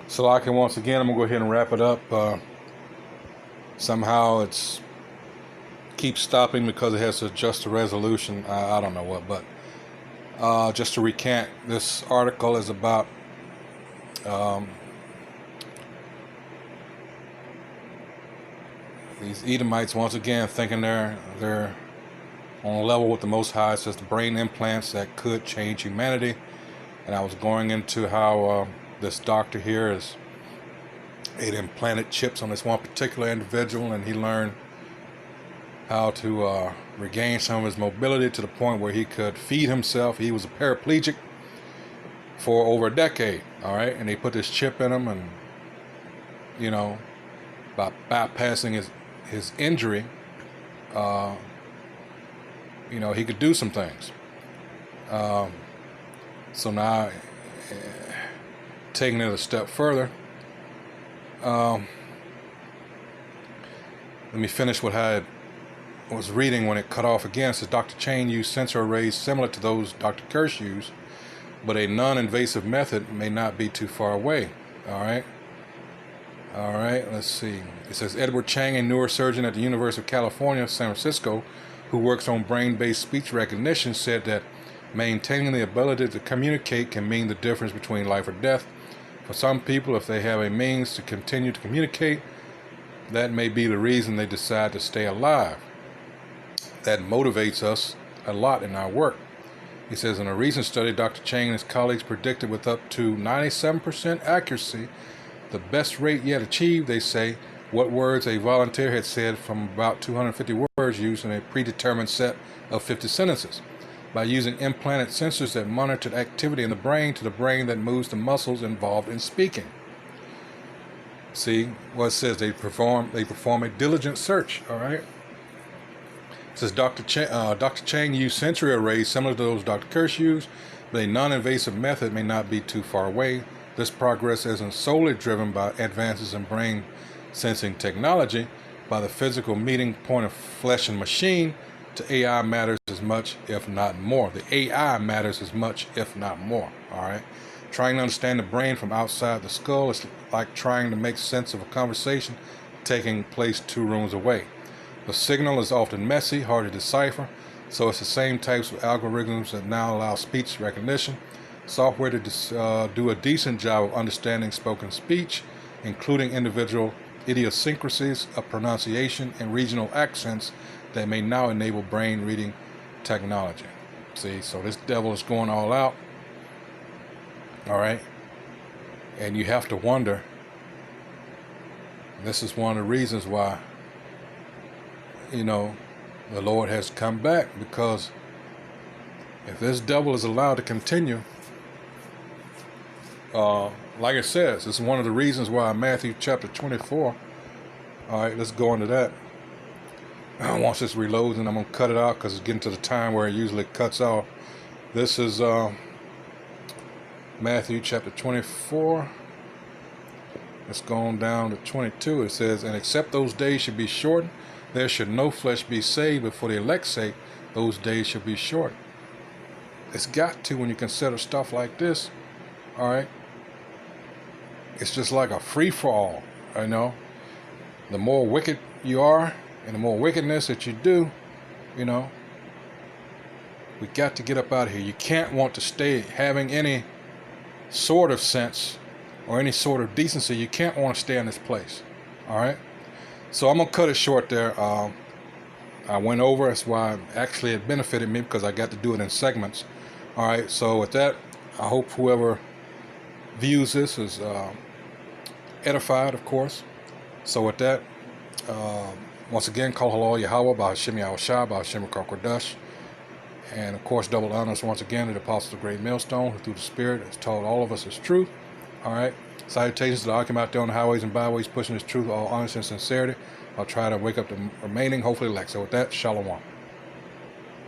So like, once again, I'm going to go ahead and wrap it up. Somehow it's keeps stopping because it has to adjust the resolution. I don't know what, but just to recant, this article is about these Edomites once again thinking they're on a level with the Most High. It says the brain implants that could change humanity. And I was going into how this doctor here had implanted chips on this one particular individual, and he learned how to regain some of his mobility to the point where he could feed himself. He was a paraplegic for over a decade, all right? And they put this chip in him, and, you know, by bypassing his injury, you know, he could do some things. So now, taking it a step further, let me finish what I was reading when it cut off again. It says Dr. Chang used sensor arrays similar to those Dr. Kirsch used, but a non-invasive method may not be too far away. All right, let's see. It says Edward Chang, a neurosurgeon at the University of California, San Francisco, who works on brain-based speech recognition, said that maintaining the ability to communicate can mean the difference between life or death. For some people, if they have a means to continue to communicate, that may be the reason they decide to stay alive. That motivates us a lot in our work. He says in a recent study, Dr. Chang and his colleagues predicted with up to 97% accuracy the best rate yet achieved, they say, what words a volunteer had said from about 250 words used in a predetermined set of 50 sentences. By using implanted sensors that monitored activity in the brain to the brain that moves the muscles involved in speaking. See what it says? They perform a diligent search. All right. It says Dr. Chang used sensory arrays similar to those Dr. Kirsch used, but a non-invasive method may not be too far away. This progress isn't solely driven by advances in brain sensing technology, by the physical meeting point of flesh and machine. To AI matters as much, if not more. The AI matters as much, if not more. All right. Trying to understand the brain from outside the skull is like trying to make sense of a conversation taking place 2 rooms away. The signal is often messy, hard to decipher, so it's the same types of algorithms that now allow speech recognition software to do a decent job of understanding spoken speech, including individual idiosyncrasies of pronunciation and regional accents that may now enable brain reading technology. See, so this devil is going all out. All right. And you have to wonder, this is one of the reasons why, you know, the Lord has come back, because if this devil is allowed to continue, like it says, it's one of the reasons why Matthew chapter 24. All right, let's go into that. Once this reloads, and I'm going to cut it out because it's getting to the time where it usually cuts off. This is Matthew chapter 24. It's going down to 22. It says, and except those days should be shortened, there should no flesh be saved, but for the elect's sake, those days should be shortened. It's got to, when you consider stuff like this. All right. It's just like a free-for-all, you know. The more wicked you are, and the more wickedness that you do, you know, we got to get up out of here. You can't want to stay having any sort of sense or any sort of decency. You can't want to stay in this place. All right. So I'm going to cut it short there. I went over. That's why actually it benefited me, because I got to do it in segments. All right. So with that, I hope whoever views this is edified, of course. So with that, once again, Kol Halal Yahweh, Ba'Hashem Yahushua, Ba'Hashem Kodesh. And of course, double honors once again to the apostles of the Great Millstone, who through the Spirit has told all of us his truth. All right. Salutations to the Akim out there on the highways and byways, pushing his truth, all honesty and sincerity. I'll try to wake up the remaining, hopefully elect. So with that, Shalom.